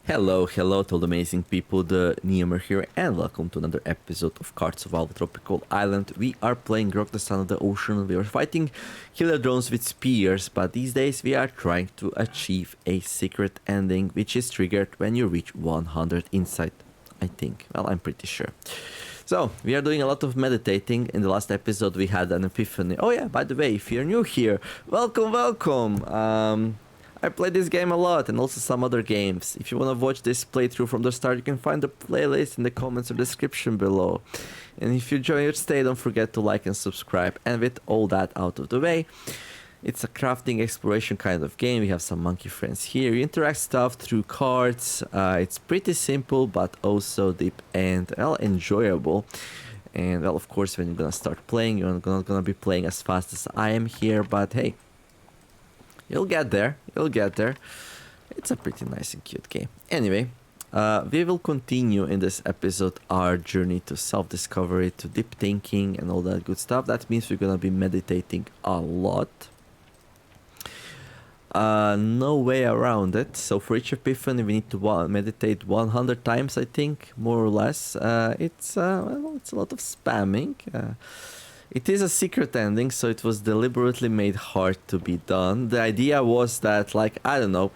Hello to all the amazing people, the Neomer here, and welcome to another episode of Card Survival Tropical Island. We are playing Grok, the Son of the Ocean. We are fighting killer drones with spears, but these days we are trying to achieve a secret ending, which is triggered when you reach 100 insight, I think. Well, I'm pretty sure. So, we are doing a lot of meditating. In the last episode we had an epiphany. Oh yeah, by the way, if you're new here, welcome. I played this game a lot and also some other games. If you want to watch this playthrough from the start, you can find the playlist in the comments or description below. And if you enjoy your stay, don't forget to like and subscribe. And with all that out of the way, it's a crafting exploration kind of game. We have some monkey friends here. You interact stuff through cards. It's pretty simple but also deep and well, enjoyable. And well, of course, when you're gonna start playing, you're not gonna be playing as fast as I am here, but hey, you'll get there. It's a pretty nice and cute game. Anyway, we will continue in this episode our journey to self-discovery, to deep thinking and all that good stuff. That means we're gonna be meditating a lot. No way around it. So for each epiphany we need to meditate 100 times, I think, more or less. It's a lot of spamming. It is a secret ending, so it was deliberately made hard to be done. The idea was that, like, I don't know,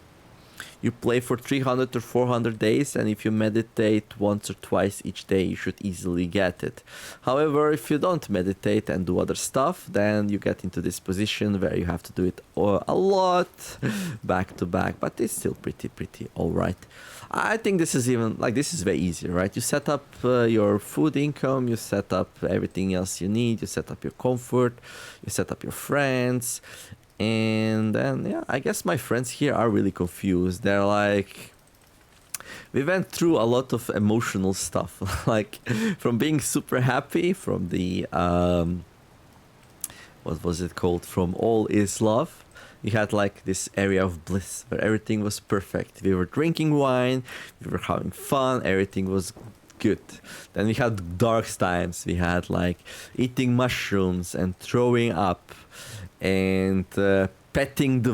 you play for 300 or 400 days, and if you meditate once or twice each day, you should easily get it. However, if you don't meditate and do other stuff, then you get into this position where you have to do it a lot back to back, but it's still pretty alright. I think this is way easier, right? You set up your food income, you set up everything else you need, you set up your comfort, you set up your friends, and then, yeah, I guess my friends here are really confused. They're like, we went through a lot of emotional stuff, like from being super happy, from the, what was it called? From All Is Love. We had like this area of bliss where everything was perfect. We were drinking wine, we were having fun, everything was good. Then we had dark times. We had like eating mushrooms and throwing up and petting the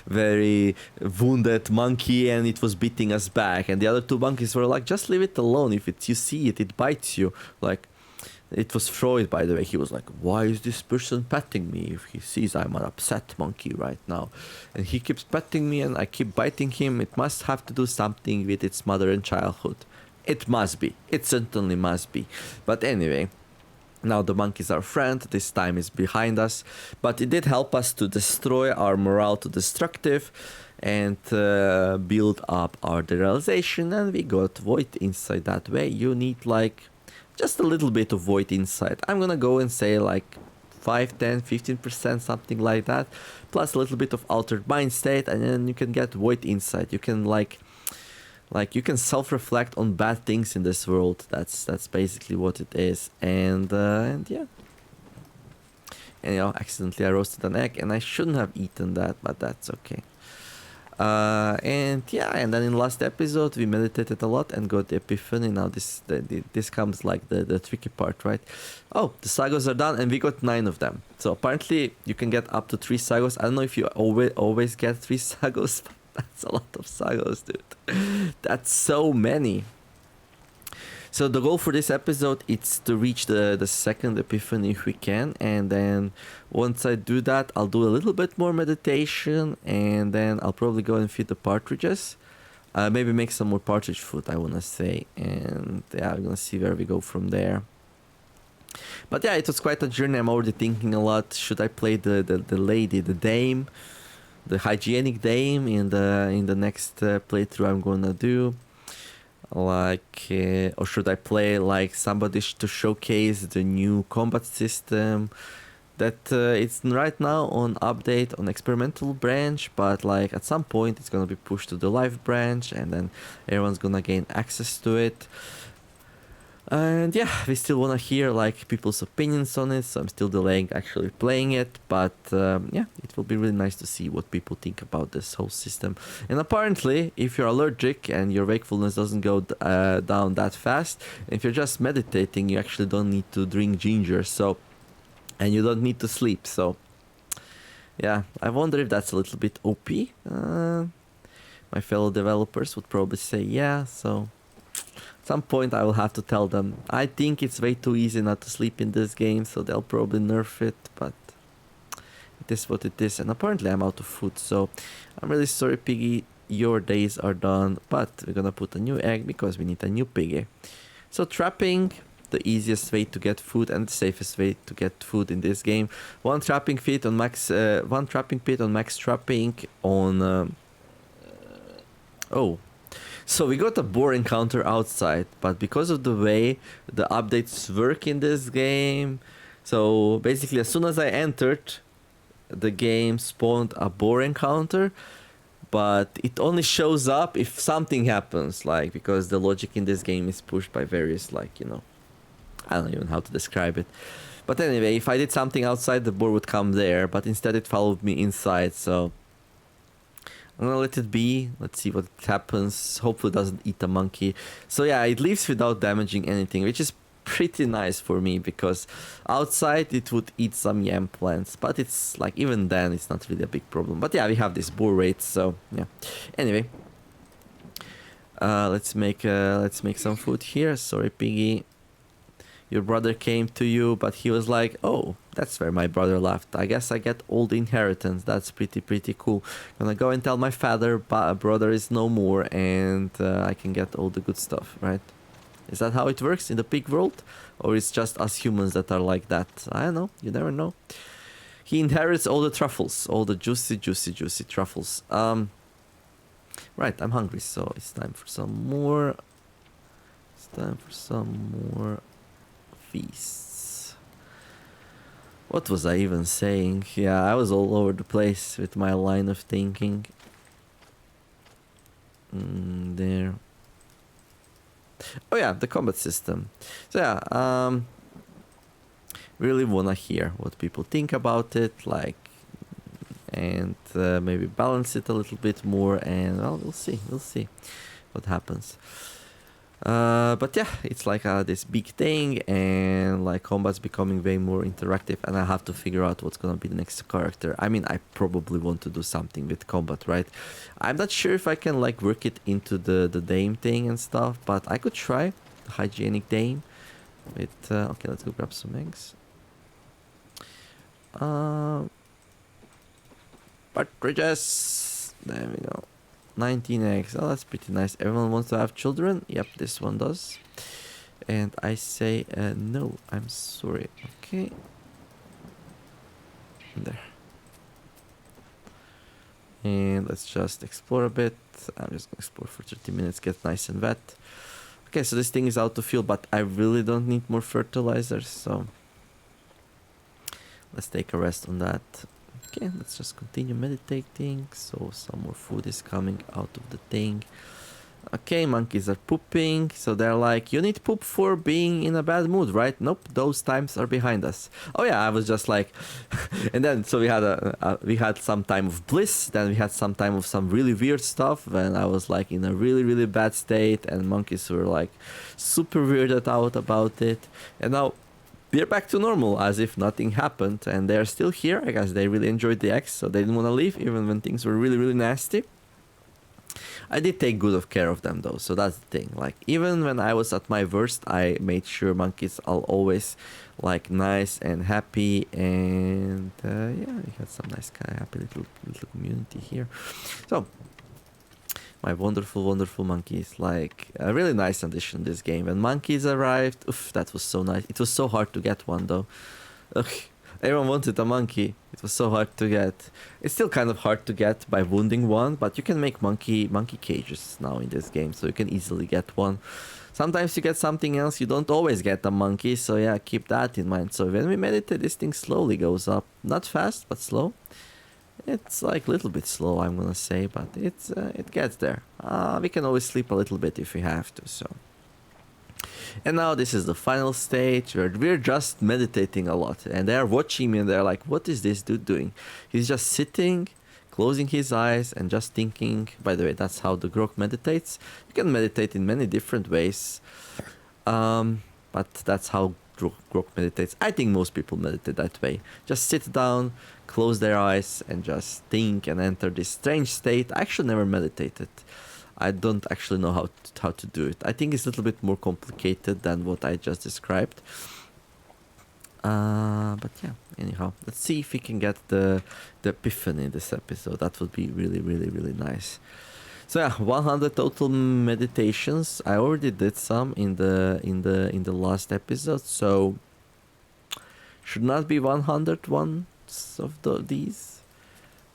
very wounded monkey, and it was beating us back. And the other two monkeys were like, just leave it alone. If you see it, it bites you. Like, it was Freud, by the way. He was like, why is this person petting me if he sees I'm an upset monkey right now? And he keeps petting me and I keep biting him. It must have to do something with its mother and childhood. It must be. It certainly must be. But anyway, now the monkeys are friends. This time is behind us. But it did help us to destroy our morale to destructive and build up our derealization. And we got void inside that way. You need like just a little bit of void insight. I'm gonna go and say like 5, 10, 15%, something like that, plus a little bit of altered mind state, and then you can get void insight. You can like you can self-reflect on bad things in this world. That's basically what it is. And yeah. And accidentally I roasted an egg and I shouldn't have eaten that, but that's okay. And then in the last episode we meditated a lot and got the epiphany. Now this comes like the tricky part, right? Oh, the sagos are done and we got 9 of them. So apparently you can get up to 3 sagos. I don't know if you always get 3 sagos, but that's a lot of sagos, dude. That's so many. So the goal for this episode is to reach the second epiphany if we can, and then once I do that, I'll do a little bit more meditation, and then I'll probably go and feed the partridges. Maybe make some more partridge food, I wanna say, and yeah, I'm gonna see where we go from there. But yeah, it was quite a journey. I'm already thinking a lot. Should I play the lady, the dame, the hygienic dame in the next playthrough I'm gonna do? Like, or should I play like somebody to showcase the new combat system that it's right now on update on experimental branch, but like at some point it's gonna be pushed to the live branch, and then everyone's gonna gain access to it. And yeah, we still want to hear like people's opinions on it, so I'm still delaying actually playing it, but yeah, it will be really nice to see what people think about this whole system. And apparently, if you're allergic and your wakefulness doesn't go down that fast, if you're just meditating, you actually don't need to drink ginger, so, and you don't need to sleep, so yeah, I wonder if that's a little bit OP. My fellow developers would probably say yeah, so at some point I will have to tell them I think it's way too easy not to sleep in this game, so they'll probably nerf it, but it is what it is. And apparently I'm out of food, so I'm really sorry, Piggy, your days are done, but we're gonna put a new egg because we need a new piggy. So trapping, the easiest way to get food and the safest way to get food in this game. One trapping pit on max trapping on oh, so we got a boar encounter outside, but because of the way the updates work in this game, so basically as soon as I entered, the game spawned a boar encounter, but it only shows up if something happens, like, because the logic in this game is pushed by various, like, you know, I don't even know how to describe it. But anyway, if I did something outside, the boar would come there, but instead it followed me inside, so I'm gonna let it be. Let's see what happens. Hopefully it doesn't eat a monkey. So yeah, it leaves without damaging anything, which is pretty nice for me, because outside it would eat some yam plants, but it's like, even then it's not really a big problem. But yeah, we have this boar rate, so yeah. Anyway, let's make some food here. Sorry, Piggy, your brother came to you, but he was like, oh, that's where my brother left. I guess I get all the inheritance. That's pretty cool. Gonna go and tell my father brother is no more, and I can get all the good stuff, right? Is that how it works in the pig world? Or it's just us humans that are like that? I don't know. You never know. He inherits all the truffles. All the juicy truffles. Right, I'm hungry, so it's time for some more. It's time for some more feasts. What was I even saying? Yeah, I was all over the place with my line of thinking. There. Oh yeah, the combat system. So yeah, really wanna hear what people think about it, like, and maybe balance it a little bit more, and well, we'll see what happens. But yeah, it's like this big thing, and like combat's becoming way more interactive, and I have to figure out what's gonna be the next character. I mean, I probably want to do something with combat, right? I'm not sure if I can like work it into the dame thing and stuff, but I could try the hygienic dame with okay, let's go grab some eggs. Partridges, there we go. 19 eggs. Oh, that's pretty nice. Everyone wants to have children? Yep, this one does. And I say no, I'm sorry. Okay. There. And let's just explore a bit. I'm just gonna explore for 30 minutes, get nice and wet. Okay, so this thing is out of fuel, but I really don't need more fertilizers, so let's take a rest on that. Okay, let's just continue meditating. So some more food is coming out of the thing. Okay, monkeys are pooping. So they're like, you need poop for being in a bad mood, right? Nope, those times are behind us. Oh yeah, I was just like, and then so we had some time of bliss. Then we had some time of some really weird stuff when I was like in a really bad state, and monkeys were like super weirded out about it. And now they're back to normal, as if nothing happened, and they're still here. I guess they really enjoyed the eggs, so they didn't want to leave, even when things were really nasty. I did take good of care of them, though, so that's the thing. Like, even when I was at my worst, I made sure monkeys are always, like, nice and happy, and, yeah, we had some nice, kind of happy little community here. So, my wonderful monkeys, like a really nice addition to this game. When monkeys arrived, oof, that was so nice. It was so hard to get one though. Ugh, everyone wanted a monkey. It was so hard to get. It's still kind of hard to get by wounding one, but you can make monkey cages now in this game, so you can easily get one. Sometimes you get something else, you don't always get a monkey, so yeah, keep that in mind. So when we meditate, this thing slowly goes up. Not fast, but slow. It's like a little bit slow, I'm gonna say, but it gets there. We can always sleep a little bit if we have to, so. And now this is the final stage where we're just meditating a lot, and they're watching me and they're like, what is this dude doing? He's just sitting, closing his eyes and just thinking. By the way, that's how the Grok meditates. You can meditate in many different ways, but that's how Grok meditates. I think most people meditate that way. Just sit down, close their eyes, and just think and enter this strange state. I actually never meditated. I don't actually know how to do it. I think it's a little bit more complicated than what I just described. But yeah, anyhow, let's see if we can get the epiphany in this episode. That would be really, really, really nice. So yeah, 100 total meditations. I already did some in the last episode, so should not be 100 ones of these,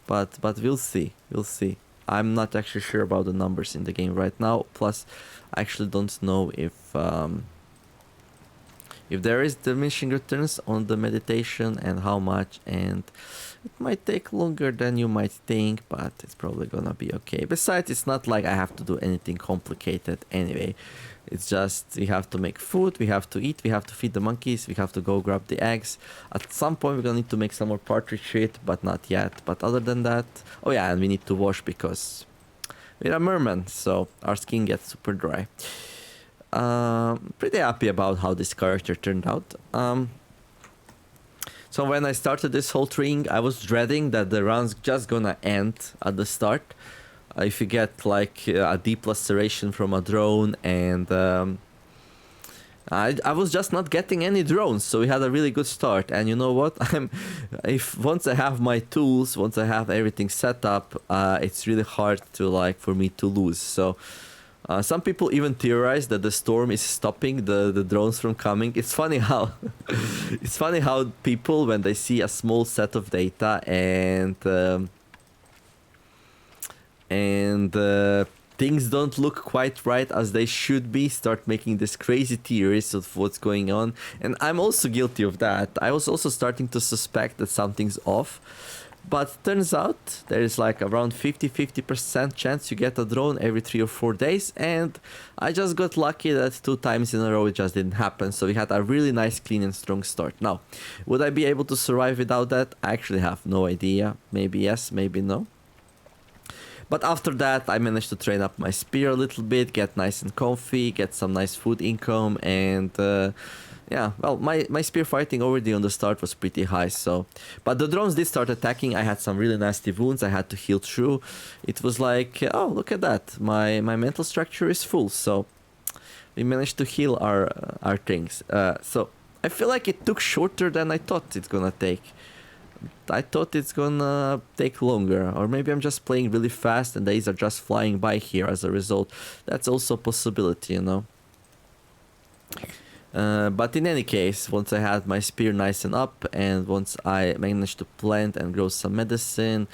but we'll see. We'll see. I'm not actually sure about the numbers in the game right now. Plus, I actually don't know if there is diminishing returns on the meditation and how much, and it might take longer than you might think, but it's probably gonna be okay. Besides, it's not like I have to do anything complicated anyway. It's just we have to make food, we have to eat, we have to feed the monkeys, we have to go grab the eggs. At some point we're gonna need to make some more partridge shit, but not yet. But other than that, oh yeah, and we need to wash because we're a merman, so our skin gets super dry. Pretty happy about how this character turned out. So when I started this whole thing, I was dreading that the run's just gonna end at the start. If you get like a deep laceration from a drone, and I was just not getting any drones, so we had a really good start. And you know what? Once I have my tools, once I have everything set up, it's really hard for me to lose. So some people even theorize that the storm is stopping the drones from coming. It's funny how people, when they see a small set of data and things don't look quite right as they should be, start making these crazy theories of what's going on. And I'm also guilty of that. I was also starting to suspect that something's off. But turns out there is like around 50% chance you get a drone every 3 or 4 days, and I just got lucky that 2 times in a row it just didn't happen. So we had a really nice, clean and strong start. Now, would I be able to survive without that? I actually have no idea. Maybe yes, maybe no. But after that, I managed to train up my spear a little bit, get nice and comfy, get some nice food income, and yeah, well, my spear fighting already on the start was pretty high, so... But the drones did start attacking. I had some really nasty wounds I had to heal through. It was like, oh, look at that. My mental structure is full, so... We managed to heal our things. So, I feel like it took shorter than I thought it's gonna take. I thought it's gonna take longer, or maybe I'm just playing really fast and days are just flying by here as a result. That's also a possibility, you know. But in any case, once I had my spear nice and up, and once I managed to plant and grow some medicine,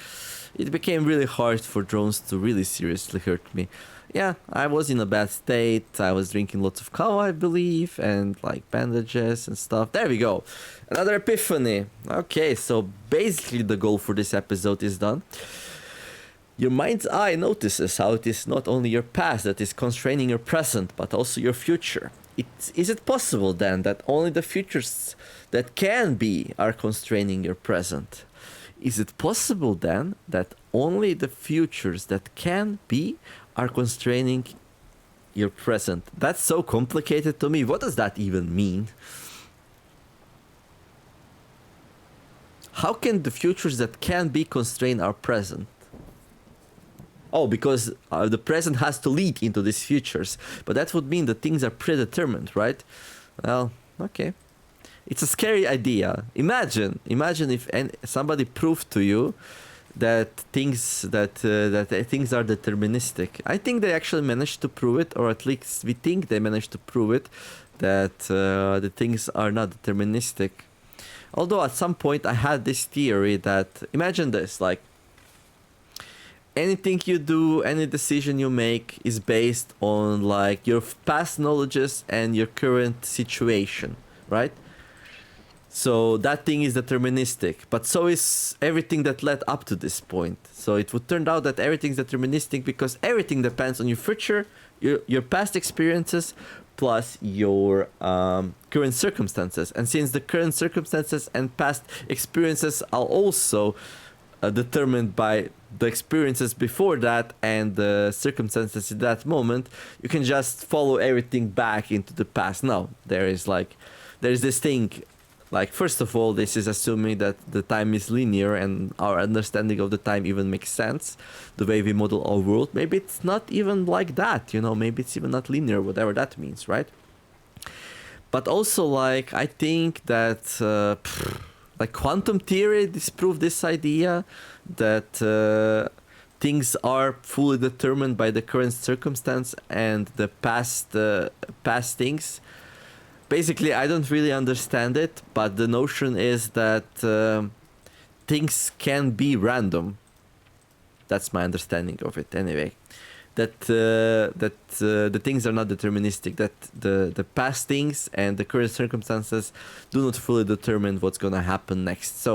it became really hard for drones to really seriously hurt me. Yeah, I was in a bad state. I was drinking lots of cow, I believe, and like bandages and stuff. There we go. Another epiphany. Okay, so basically the goal for this episode is done. Your mind's eye notices how it is not only your past that is constraining your present, but also your future. Is it possible then that only the futures that can be are constraining your present? Is it possible then that only the futures that can be are constraining your present? That's so complicated to me. What does that even mean? How can the futures that can be constrain our present? Oh, because the present has to lead into these futures. But that would mean that things are predetermined, right? Well, okay. It's a scary idea. Imagine if somebody proved to you that things are deterministic. I think they actually managed to prove it, or at least we think they managed to prove it, that the things are not deterministic. Although at some point I had this theory that, imagine this, like, anything you do, any decision you make is based on like your past knowledges and your current situation, right? So that thing is deterministic, but so is everything that led up to this point. So it would turn out that everything's deterministic because everything depends on your future, your past experiences, plus your current circumstances. And since the current circumstances and past experiences are also determined by the experiences before that and the circumstances at that moment, you can just follow everything back into the past. No, there there's this thing, like, first of all, this is assuming that the time is linear and our understanding of the time even makes sense, the way we model our world. Maybe it's not even like that, you know, maybe it's even not linear, whatever that means, right? But also, like, I think that like quantum theory disproved this idea that things are fully determined by the current circumstance and the past things. Basically, I don't really understand it, but the notion is that things can be random. That's my understanding of it, anyway. That the things are not deterministic. That the past things and the current circumstances do not fully determine what's gonna happen next. So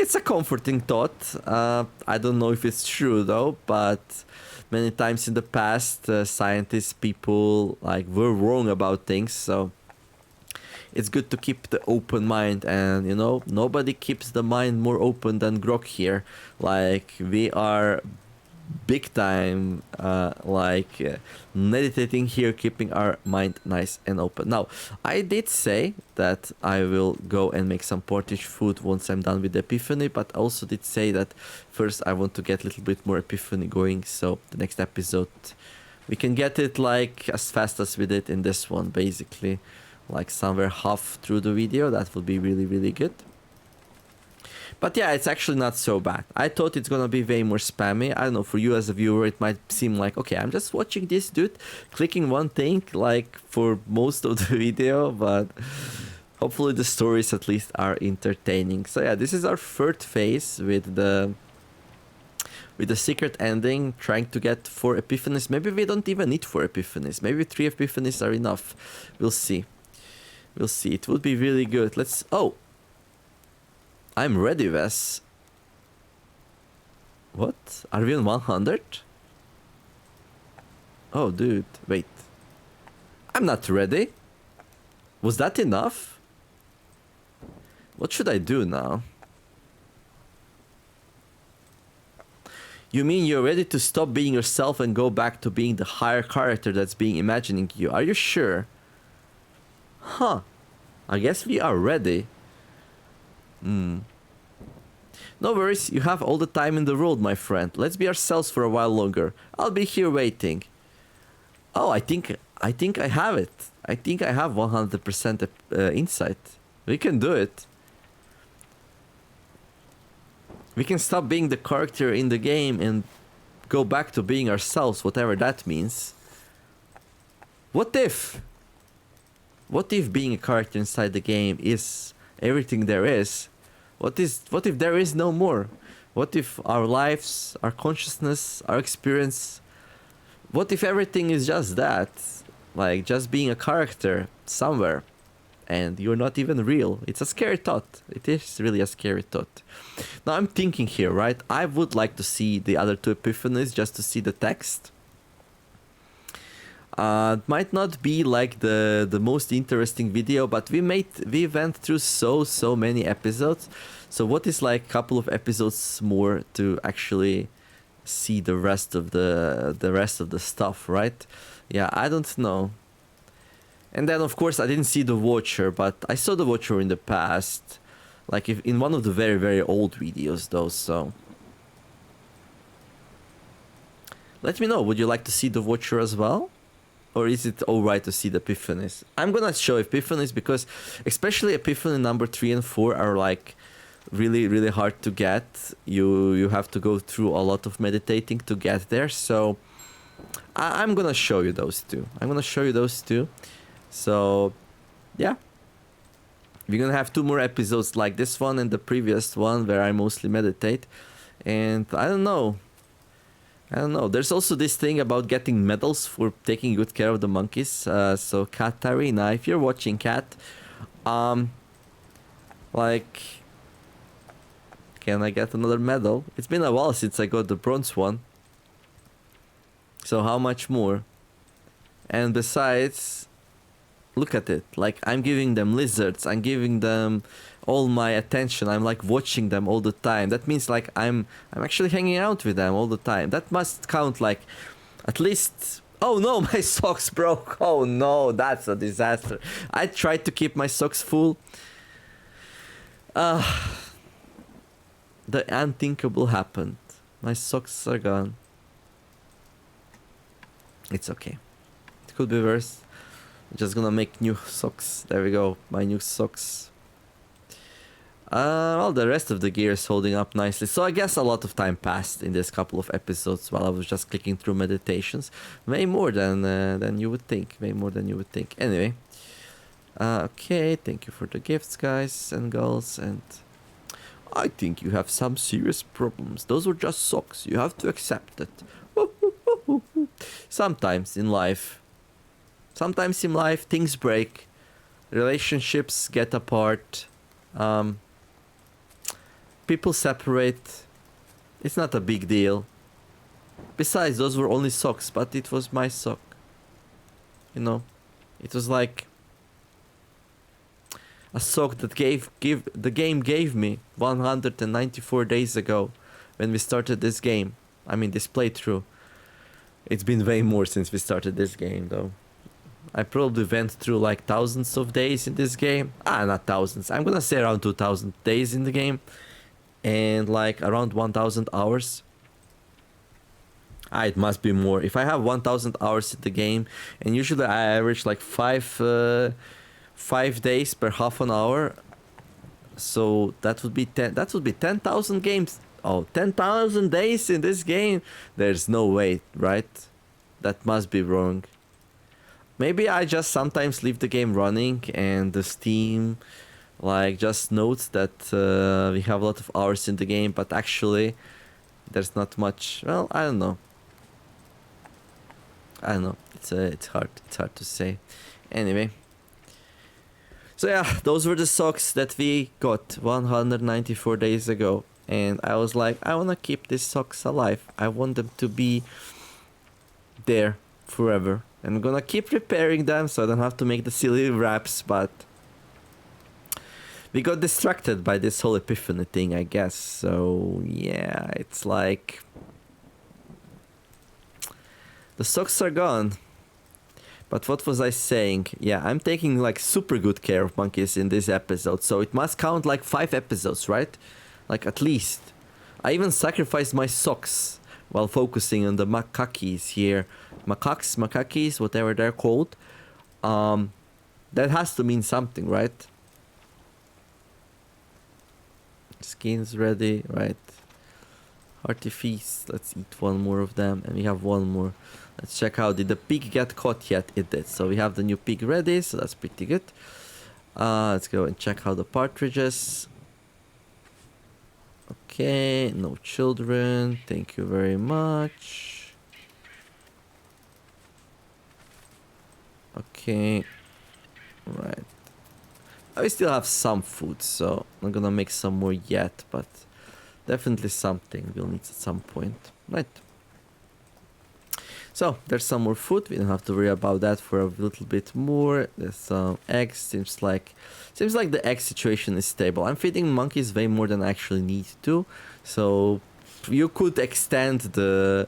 it's a comforting thought. I don't know if it's true though, but many times in the past, scientists, people like were wrong about things. So it's good to keep the open mind, and you know, nobody keeps the mind more open than Grok here. Like, we are big time meditating here, keeping our mind nice and open. Now, I did say that I will go and make some portage food once I'm done with the epiphany, but also did say that first I want to get a little bit more epiphany going, so the next episode we can get it like as fast as we did in this one, basically like somewhere half through the video. That would be really, really good. But yeah, it's actually not so bad. I thought it's gonna be way more spammy. I don't know, for you as a viewer, it might seem like, okay, I'm just watching this dude clicking one thing like for most of the video, but hopefully the stories at least are entertaining. So yeah, this is our third phase with the secret ending, trying to get 4 epiphanies. Maybe we don't even need 4 epiphanies. Maybe 3 epiphanies are enough. We'll see. We'll see. It would be really good. Let's... Oh! I'm ready, Wes. What? Are we on 100? Oh, dude. Wait. I'm not ready. Was that enough? What should I do now? You mean you're ready to stop being yourself and go back to being the higher character that's being imagining you? Are you sure? Huh. I guess we are ready. No worries, you have all the time in the world, my friend. Let's be ourselves for a while longer. I'll be here waiting. Oh, I think I have it. I think I have 100% insight. We can do it. We can stop being the character in the game and go back to being ourselves, whatever that means. What if? What if being a character inside the game is everything there is? What if there is no more? What if our lives, our consciousness, our experience, what if everything is just that? Like just being a character somewhere and you're not even real. It's a scary thought. It is really a scary thought. Now I'm thinking here, right? I would like to see the other 2 epiphanies just to see the text. It might not be like the most interesting video, but we went through so many episodes. So what is like a couple of episodes more to actually see the rest of the stuff, right? Yeah, I don't know. And then of course I didn't see the Watcher, but I saw the Watcher in the past, like if in one of the very old videos though. So let me know, would you like to see the Watcher as well? Or is it alright to see the epiphanies? I'm gonna show epiphanies because especially epiphany number 3 and 4 are like really hard to get. You have to go through a lot of meditating to get there. So I'm gonna show you those two. So yeah, we're gonna have 2 more episodes like this one and the previous one where I mostly meditate. And I don't know. There's also this thing about getting medals for taking good care of the monkeys. So Katarina, if you're watching, Kat, like, can I get another medal? It's been a while since I got the bronze one. So how much more? And besides, look at it. Like, I'm giving them lizards. I'm giving them all my attention. I'm like watching them all the time. That means like I'm actually hanging out with them all the time. That must count like at least Oh no, my socks broke. Oh no, that's a disaster. I tried to keep my socks full. Uh, the unthinkable happened. My socks are gone. It's okay. It could be worse. I'm just gonna make new socks. There we go. My new socks. Well, the rest of the gear is holding up nicely. So I guess a lot of time passed in this couple of episodes while I was just clicking through meditations. Way more than you would think. Way more than you would think. Anyway. Okay, thank you for the gifts, guys and girls. And I think you have some serious problems. Those were just socks. You have to accept it. Sometimes in life, things break. Relationships get apart. People separate. It's not a big deal. Besides, those were only socks, but it was my sock. You know, it was like a sock that the game gave me 194 days ago when we started this game. I mean, this playthrough. It's been way more since we started this game, though. I probably went through like thousands of days in this game. Not thousands. I'm gonna say around 2,000 days in the game. And like around 1,000 hours. It must be more. If I have 1,000 hours in the game, and usually I average like 5 days per half an hour, so that would be 10. That would be 10,000 games. Oh, 10,000 days in this game. There's no way, right? That must be wrong. Maybe I just sometimes leave the game running, and the Steam like just notes that we have a lot of hours in the game, but actually there's not much. Well, I don't know. It's hard to say. Anyway, so yeah, those were the socks that we got 194 days ago, and I was like, I want to keep these socks alive. I want them to be there forever. I'm gonna keep repairing them so I don't have to make the silly wraps, but we got distracted by this whole Epiphany thing, I guess. So yeah, it's like the socks are gone. But what was I saying? Yeah, I'm taking like super good care of monkeys in this episode, so it must count like 5 episodes, right? Like at least. I even sacrificed my socks while focusing on the macakis here. Macakis, whatever they're called. That has to mean something, right? Skin's ready, right? Hearty feast. Let's eat one more of them, and we have one more. Let's check out. Did the pig get caught yet? It did. So we have the new pig ready, so that's pretty good. Let's go and check out the partridges. Okay, no children. Thank you very much. Okay. Right. I still have some food, so I'm not gonna make some more yet, but definitely something we'll need at some point. Right. So, there's some more food. We don't have to worry about that for a little bit more. There's some eggs. Seems like the egg situation is stable. I'm feeding monkeys way more than I actually need to. So, you could extend the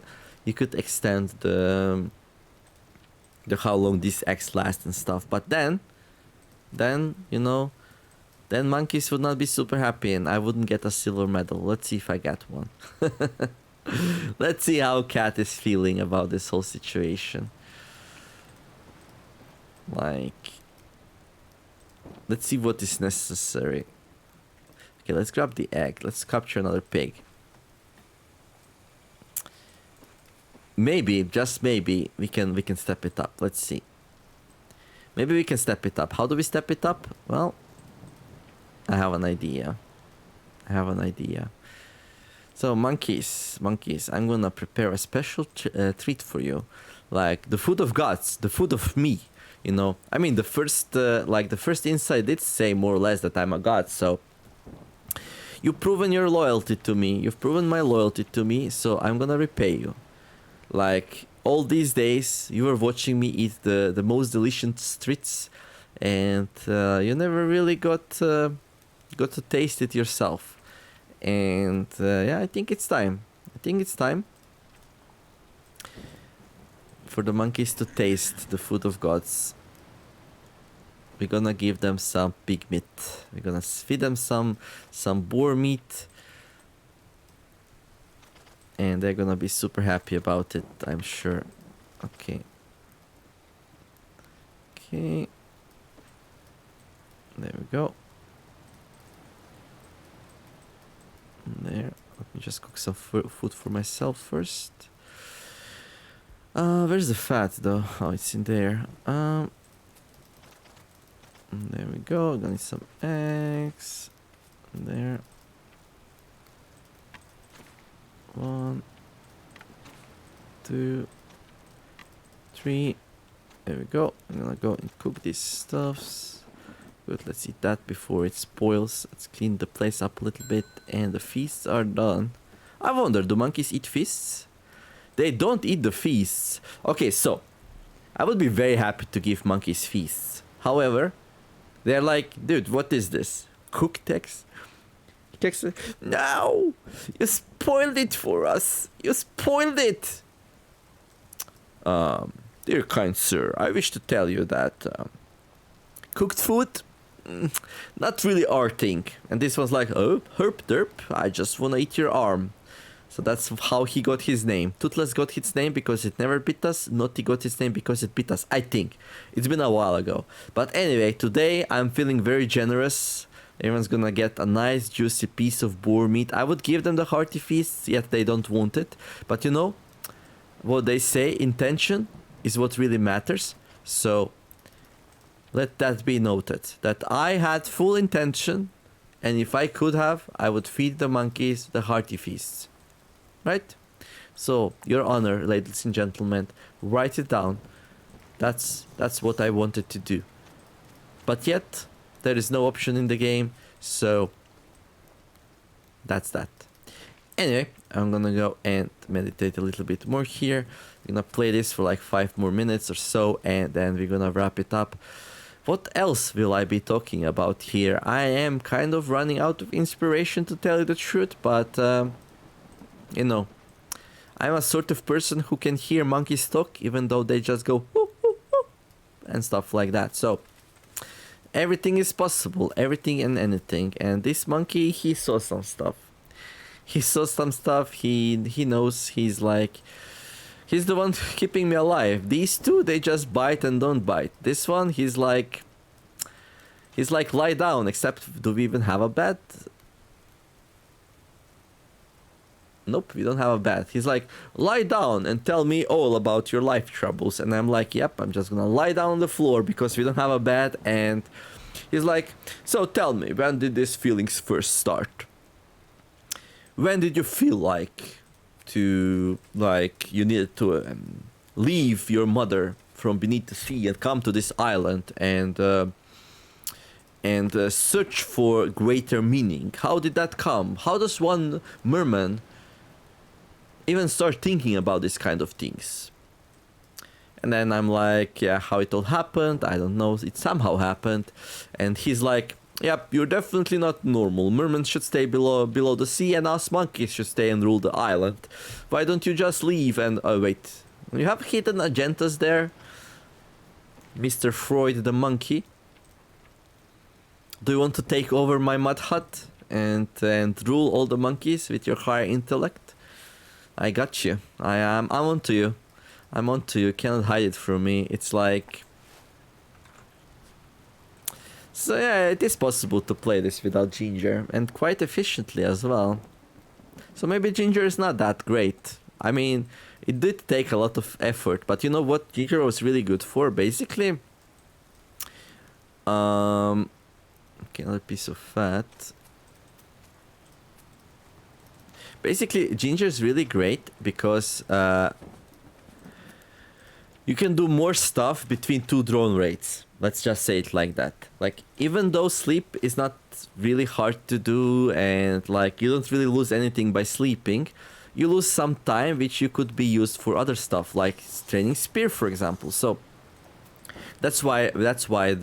how long these eggs last and stuff. But then monkeys would not be super happy and I wouldn't get a silver medal. Let's see if I get one. Let's see how Cat is feeling about this whole situation. Like, let's see what is necessary. Okay, let's grab the egg. Let's capture another pig. Maybe, just maybe, we can step it up. Let's see. Maybe we can step it up. How do we step it up? Well, I have an idea. So monkeys, I'm gonna prepare a special treat for you, like the food of gods, the food of me. You know, I mean, the first insight did say more or less that I'm a god. So you've proven your loyalty to me. You've proven my loyalty to me. So I'm gonna repay you. Like all these days, you were watching me eat the most delicious treats, and you never really got to taste it yourself. And yeah, I think it's time. for the monkeys to taste the food of gods, we're gonna give them some pig meat. We're gonna feed them some boar meat. And they're gonna be super happy about it, I'm sure. Okay. Okay. There we go. There. Let me just cook some food for myself first. Where's the fat though? Oh, it's in there. There we go. Gonna need some eggs. There. 1, 2, 3. There we go. I'm gonna go and cook these stuffs. Good, let's eat that before it spoils. Let's clean the place up a little bit. And the feasts are done. I wonder, do monkeys eat feasts? They don't eat the feasts. Okay, so I would be very happy to give monkeys feasts. However, they're like, dude, what is this? Cooked eggs? No! You spoiled it for us! You spoiled it! Dear kind sir, I wish to tell you that cooked food, not really our thing. And this was like, oh, herp derp, I just wanna eat your arm. So that's how he got his name. Toothless got his name because it never bit us. Naughty got his name because it bit us, I think. It's been a while ago. But anyway, today I'm feeling very generous. Everyone's gonna get a nice juicy piece of boar meat. I would give them the hearty feasts, yet they don't want it. But you know what they say, intention is what really matters. So let that be noted, that I had full intention, and if I could have, I would feed the monkeys the hearty feasts. Right? So, your honor, ladies and gentlemen, write it down. That's what I wanted to do. But yet, there is no option in the game, so that's that. Anyway, I'm gonna go and meditate a little bit more here. I'm gonna play this for like 5 more minutes or so, and then we're gonna wrap it up. What else will I be talking about here? I am kind of running out of inspiration, to tell you the truth, but you know, I'm a sort of person who can hear monkeys talk even though they just go whoop, whoop, whoop, and stuff like that. So everything is possible, everything and anything. And this monkey, he saw some stuff. He saw some stuff. He knows. He's like, he's the one keeping me alive. These two, they just bite and don't bite. This one, he's like lie down. Except, do we even have a bed? Nope, we don't have a bed. He's like, lie down and tell me all about your life troubles. And I'm like, yep, I'm just gonna lie down on the floor because we don't have a bed. And he's like, so tell me, when did these feelings first start? When did you feel like you needed to leave your mother from beneath the sea and come to this island and search for greater meaning? How did that come? How does one merman even start thinking about this kind of things? And then I'm like, yeah, how it all happened, I don't know, it somehow happened. And he's like, yep, you're definitely not normal. Mermen should stay below the sea, and us monkeys should stay and rule the island. Why don't you just leave and... oh, wait. You have hidden agendas there, Mr. Freud the monkey? Do you want to take over my mud hut and rule all the monkeys with your higher intellect? I got you. I'm onto you. I'm onto you. You cannot hide it from me. It's like... so yeah, it is possible to play this without Ginger, and quite efficiently as well. So maybe Ginger is not that great. I mean, it did take a lot of effort, but you know what Ginger was really good for? Basically... okay, another piece of fat. Basically, Ginger is really great because you can do more stuff between 2 drone raids. Let's just say it like that. Like, even though sleep is not really hard to do and like you don't really lose anything by sleeping, you lose some time which you could be used for other stuff, like training spear, for example. So that's why that's why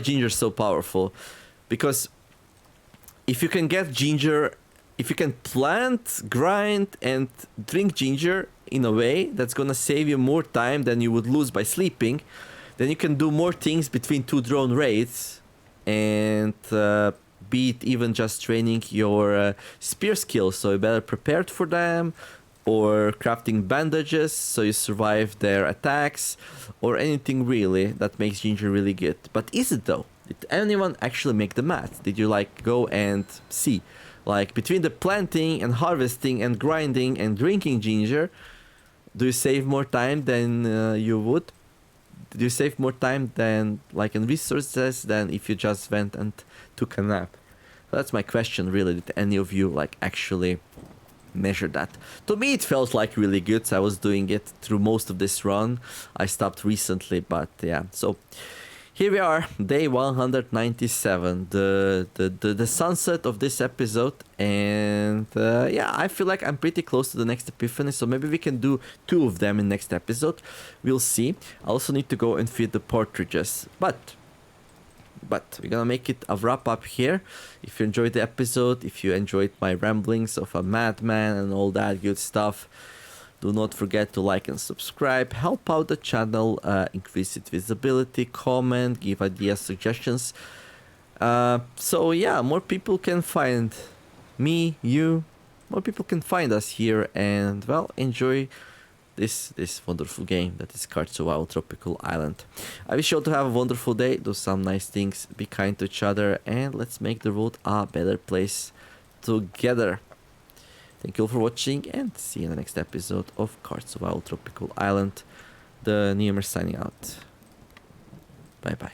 Ginger is so powerful, because if you can get Ginger if you can plant, grind, and drink ginger in a way that's gonna save you more time than you would lose by sleeping, then you can do more things between two drone raids, and be it even just training your spear skills so you're better prepared for them, or crafting bandages so you survive their attacks, or anything really that makes ginger really good. But is it though? Did anyone actually make the math? Did you like go and see? Like between the planting and harvesting and grinding and drinking ginger, do you save more time than you would? Do you save more time than like in resources than if you just went and took a nap? That's my question really. Did any of you like actually measure that? To me it felt like really good. So I was doing it through most of this run. I stopped recently, but yeah. So here we are, day 197, the sunset of this episode, and yeah, I feel like I'm pretty close to the next epiphany, so maybe we can do 2 of them in next episode. We'll see. I also need to go and feed the partridges, but we're gonna make it a wrap up here. If you enjoyed the episode, if you enjoyed my ramblings of a madman and all that good stuff, do not forget to like and subscribe, help out the channel, increase its visibility, comment, give ideas, suggestions. So yeah, more people can find me, you, more people can find us here and, well, enjoy this wonderful game that is Cards of Wild Tropical Island. I wish you all to have a wonderful day, do some nice things, be kind to each other, and let's make the world a better place together. Thank you all for watching, and see you in the next episode of Cards of Wild Tropical Island. The Neomer signing out. Bye bye.